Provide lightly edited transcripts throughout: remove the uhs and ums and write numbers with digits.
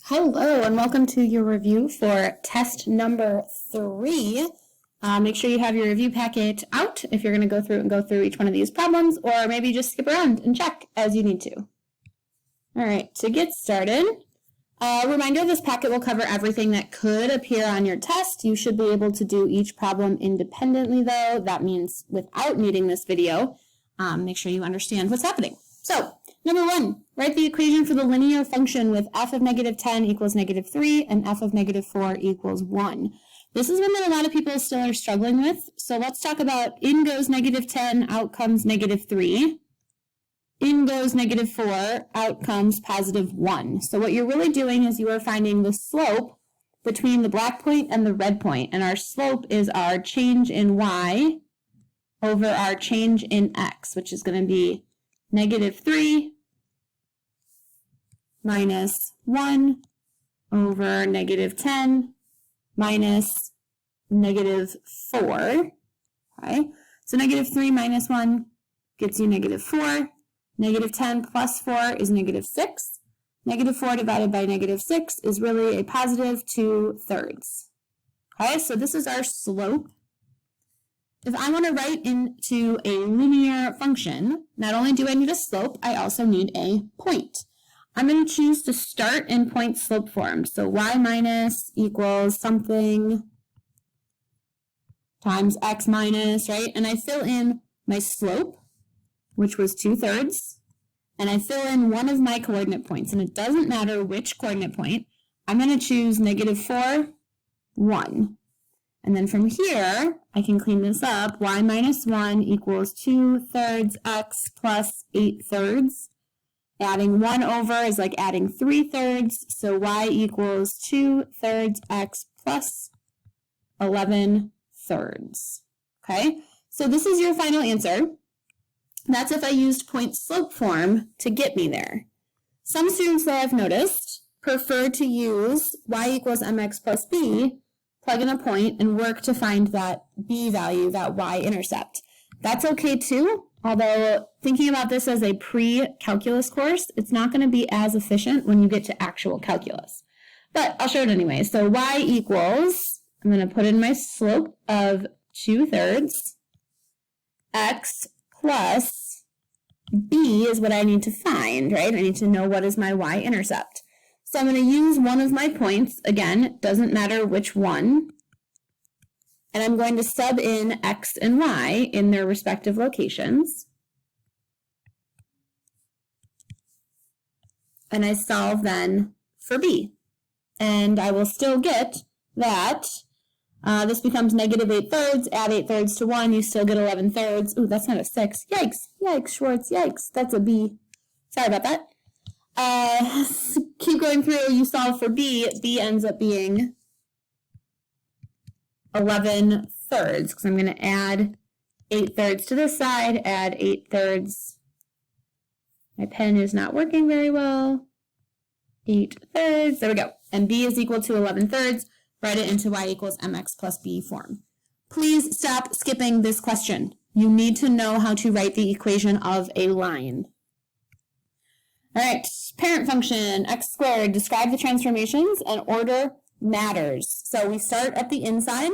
Hello and welcome to your review for test number 3. Make sure you have your review packet out if you're going to go through each one of these problems, or maybe just skip around and check as you need to. All right, to get started, reminder, this packet will cover everything that could appear on your test. You should be able to do each problem independently though. That means without needing this video. Make sure you understand what's happening. So, number 1, write the equation for the linear function with f of negative 10 equals negative 3 and f of negative 4 equals 1. This is one that a lot of people still are struggling with. So let's talk about in goes negative 10, out comes negative 3. In goes negative 4, out comes positive 1. So what you're really doing is you are finding the slope between the black point and the red point. And our slope is our change in y over our change in x, which is going to be negative 3 minus 1 over negative 10 minus negative 4. Okay, so negative 3 minus 1 gets you negative 4. Negative 10 plus 4 is negative 6. Negative 4 divided by negative 6 is really a positive 2/3. Okay, so this is our slope. If I want to write into a linear function, not only do I need a slope, I also need a point. I'm going to choose to start in point slope form. So y minus equals something times x minus, right? And I fill in my slope, which was 2/3, and I fill in one of my coordinate points. And it doesn't matter which coordinate point. I'm going to choose negative 4, 1. And then from here, I can clean this up. Y minus 1 equals 2/3 x plus 8/3. Adding 1 over is like adding 3/3. So y equals 2/3 x plus 11/3. Okay, so this is your final answer. That's if I used point slope form to get me there. Some students, though, I've noticed, prefer to use y equals mx plus b, plug in a point, and work to find that b value, that y-intercept. That's okay too, although thinking about this as a pre-calculus course, it's not going to be as efficient when you get to actual calculus. But I'll show it anyway. So y equals, I'm going to put in my slope of 2/3, x plus b is what I need to find, right? I need to know what is my y-intercept. So I'm going to use one of my points. Again, it doesn't matter which one. And I'm going to sub in x and y in their respective locations. And I solve then for b. And I will still get that this becomes negative 8/3. Add 8/3 to 1, you still get 11/3. Ooh, that's not a 6. Yikes, yikes, Schwartz, yikes. That's a b. Sorry about that. Keep going through, you solve for b. b ends up being 11/3, because I'm going to add 8/3 to this side, add 8/3. My pen is not working very well. 8/3, there we go. And b is equal to 11/3. Write it into y equals mx plus b form. Please stop skipping this question. You need to know how to write the equation of a line. All right, parent function, x squared. Describe the transformations and order matters. So we start at the inside.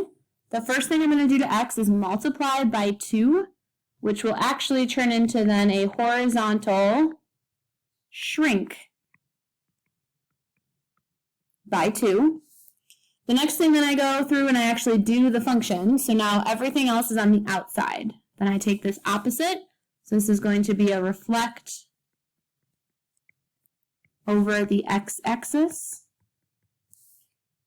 The first thing I'm going to do to x is multiply by 2, which will actually turn into then a horizontal shrink by 2. The next thing that I go through and I actually do the function, so now everything else is on the outside. Then I take this opposite, so this is going to be a reflect over the x-axis.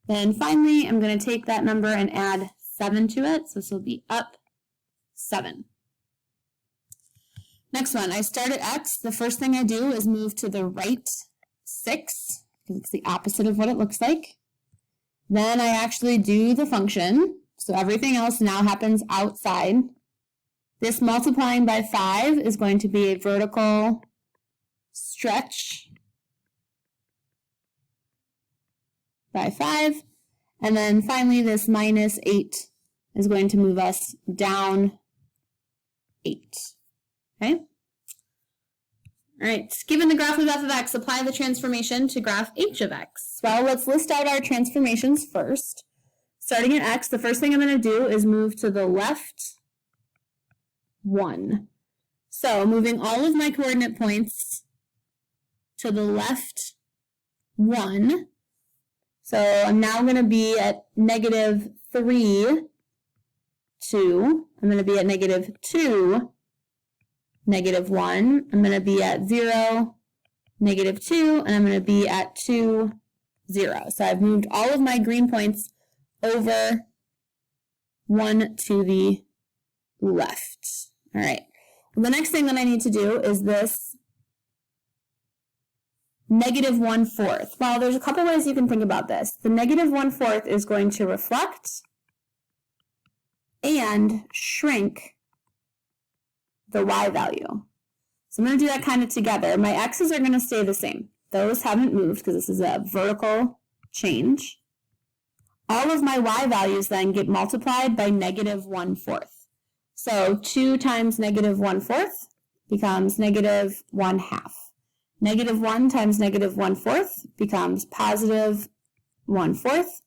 Then finally, I'm going to take that number and add 7 to it, so this will be up 7. Next one, I start at x. The first thing I do is move to the right 6, because it's the opposite of what it looks like. Then I actually do the function, so everything else now happens outside. This multiplying by 5 is going to be a vertical stretch by 5. And then finally, this minus 8 is going to move us down 8. Okay? All right, given the graph of f of x, apply the transformation to graph h of x. Well, let's list out our transformations first. Starting at x, the first thing I'm going to do is move to the left 1. So moving all of my coordinate points to the left 1. So I'm now going to be at negative 3, 2. I'm going to be at negative 2, negative 1. I'm going to be at 0, negative 2, and I'm going to be at 2, 0. So I've moved all of my green points over 1 to the left. All right. Well, the next thing that I need to do is this negative 1/4. Well, there's a couple ways you can think about this. The negative 1/4 is going to reflect and shrink the y value. So I'm going to do that kind of together. My x's are going to stay the same. Those haven't moved because this is a vertical change. All of my y values then get multiplied by negative 1/4. So 2 times negative 1/4 becomes negative 1/2. Negative 1 times negative 1/4 becomes positive 1/4.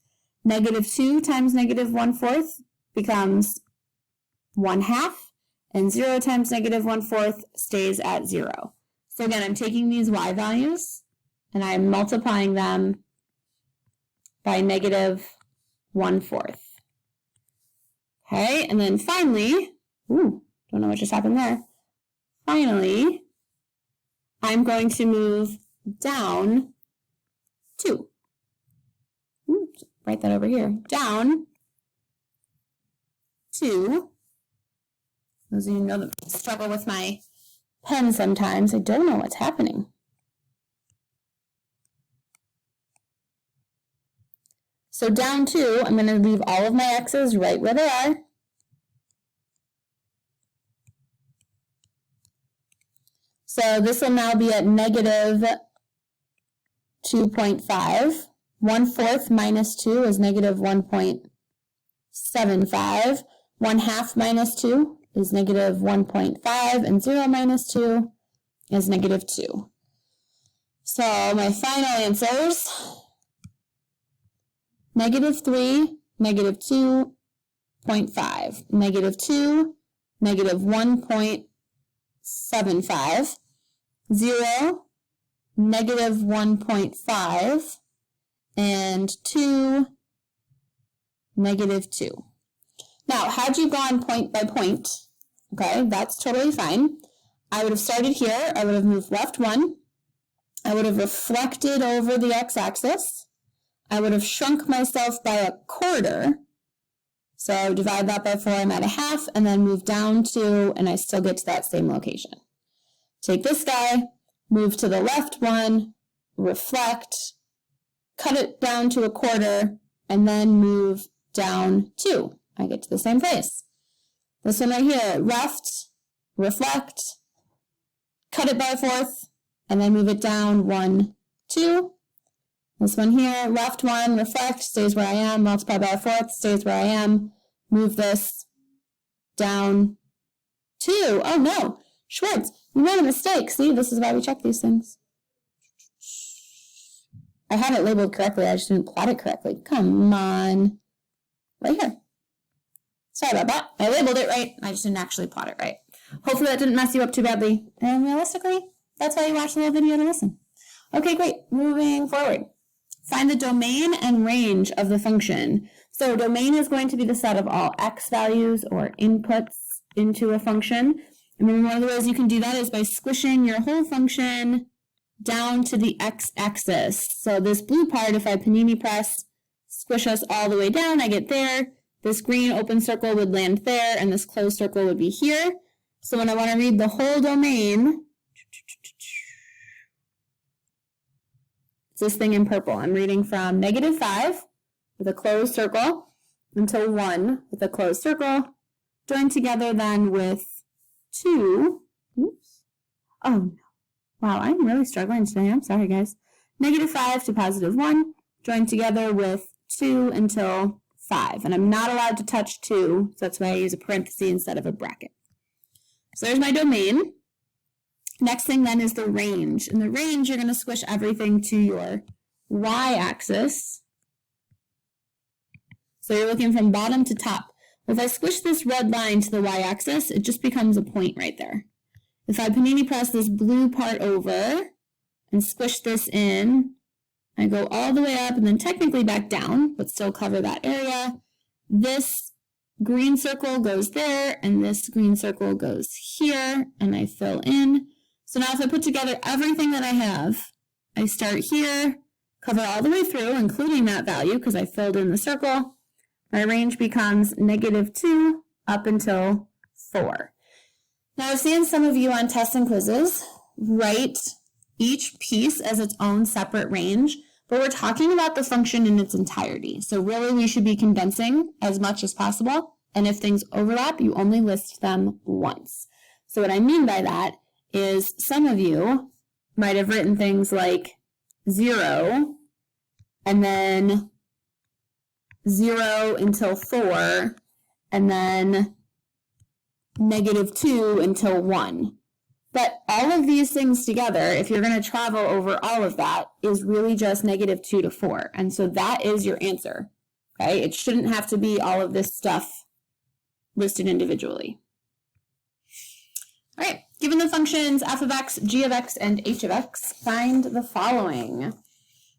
Negative 2 times negative 1/4 becomes 1/2. And 0 times negative 1/4 stays at 0. So again, I'm taking these y values and I'm multiplying them by negative 1/4. Okay, and then finally, don't know what just happened there. Finally, I'm going to move down 2. Write that over here. Down 2. Those of you who know that struggle with my pen sometimes, I don't know what's happening. So down 2, I'm going to leave all of my x's right where they are. So this will now be at negative 2.5. 1/4 minus 2 is negative 1.75. 1/2 minus 2 is negative 1.5, and 0 minus 2 is negative 2. So my final answers, negative 3, negative 2.5, negative 2, negative 1.75, 0, negative 1.5, and 2, negative 2. Now, had you gone point by point, okay, that's totally fine. I would have started here. I would have moved left 1. I would have reflected over the x-axis. I would have shrunk myself by 1/4. So I would divide that by 4, I'm at 1/2, and then move down 2, and I still get to that same location. Take this guy, move to the left 1, reflect, cut it down to 1/4, and then move down 2. I get to the same place. This one right here, left, reflect, cut it by 1/4, and then move it down 1, 2. This one here, left 1, reflect, stays where I am, multiply by 1/4, stays where I am, move this down 2. Oh no, Schwartz, you made a mistake. See, this is why we check these things. I had it labeled correctly, I just didn't plot it correctly. Come on. Right here. Sorry about that. I labeled it right, I just didn't actually plot it right. Hopefully that didn't mess you up too badly. And realistically, that's why you watch the little video to listen. Okay, great. Moving forward. Find the domain and range of the function. So domain is going to be the set of all x values or inputs into a function. And then one of the ways you can do that is by squishing your whole function down to the x-axis. So this blue part, if I panini press, squish us all the way down, I get there. This green open circle would land there, and this closed circle would be here. So when I want to read the whole domain, it's this thing in purple. I'm reading from negative 5 with a closed circle until 1 with a closed circle, joined together then with 2. Oops. Oh, no. Wow, I'm really struggling today. I'm sorry, guys. Negative 5 to positive 1, joined together with 2 until 5. And I'm not allowed to touch 2, so that's why I use a parenthesis instead of a bracket. So there's my domain. Next thing then is the range. In the range, you're going to squish everything to your y-axis. So you're looking from bottom to top. If I squish this red line to the y-axis, it just becomes a point right there. If I panini press this blue part over and squish this in, I go all the way up and then technically back down, but still cover that area. This green circle goes there, and this green circle goes here, and I fill in. So now if I put together everything that I have, I start here, cover all the way through, including that value, because I filled in the circle. My range becomes -2 up until 4. Now I've seen some of you on tests and quizzes write each piece as its own separate range, but we're talking about the function in its entirety. So really we should be condensing as much as possible, and if things overlap, you only list them once. So what I mean by that is some of you might have written things like 0, and then 0 until 4, and then -2 until 1. But all of these things together, if you're going to travel over all of that, is really just -2 to 4. And so that is your answer. Okay? It shouldn't have to be all of this stuff listed individually. All right. Given the functions f of x, g of x, and h of x, find the following.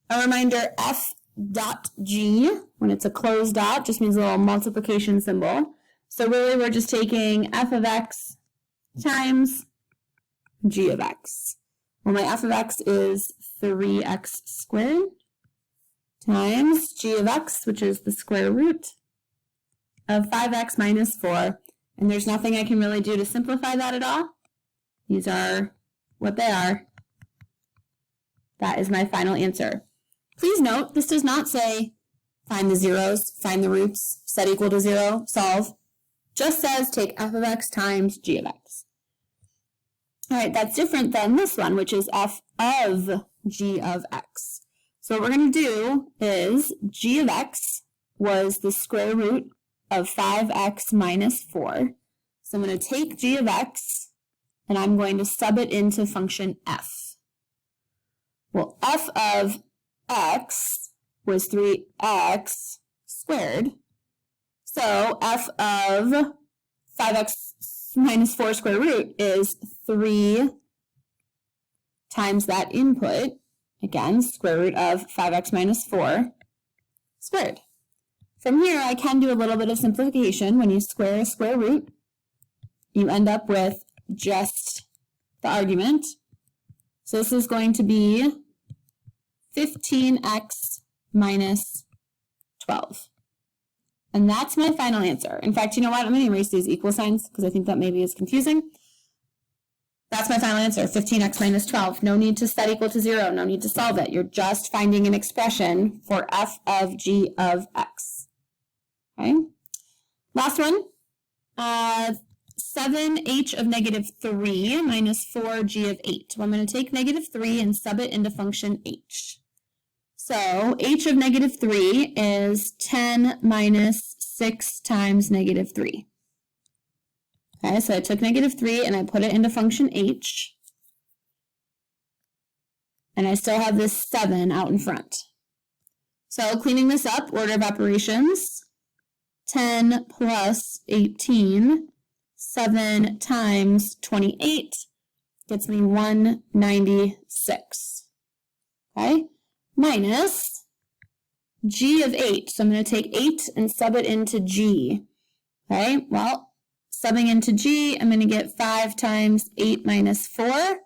A reminder, f dot g, when it's a closed dot, just means a little multiplication symbol. So really we're just taking f of x times g of x. Well, my f of x is 3x squared times g of x, which is the square root of 5x minus 4. And there's nothing I can really do to simplify that at all. These are what they are. That is my final answer. Please note, this does not say find the zeros, find the roots, set equal to 0, solve. Just says take f of x times g of x. All right, that's different than this one, which is f of g of x. So what we're going to do is g of x was the square root of 5x minus 4. So I'm going to take g of x, and I'm going to sub it into function f. Well, f of x was 3x squared. So f of 5x minus 4 square root is 3 times that input, again, square root of 5x minus 4 squared. From here, I can do a little bit of simplification. When you square a square root, you end up with just the argument. So this is going to be 15x minus 12. And that's my final answer. In fact, you know what? I'm going to erase these equal signs because I think that maybe is confusing. That's my final answer, 15x minus 12. No need to set equal to 0. No need to solve it. You're just finding an expression for f of g of x. Okay? Last one. 7h of -3 minus 4g of 8. Well, I'm going to take -3 and sub it into function h. So h of -3 is 10 minus 6 times -3. Okay, so I took -3 and I put it into function h. And I still have this 7 out in front. So cleaning this up, order of operations, 10 plus 18, 7 times 28 gets me 196. Okay? Minus g of 8. So I'm going to take 8 and sub it into g. Okay, well, subbing into g, I'm going to get 5 times 8 minus 4.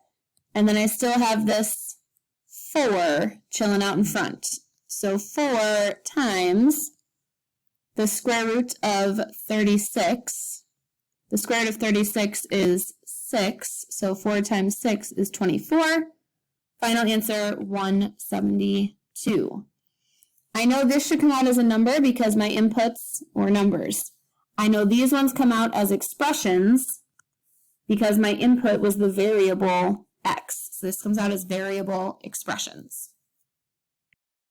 And then I still have this 4 chilling out in front. So 4 times the square root of 36. The square root of 36 is 6. So 4 times 6 is 24. Final answer, 172. I know this should come out as a number because my inputs were numbers. I know these ones come out as expressions because my input was the variable x. So this comes out as variable expressions.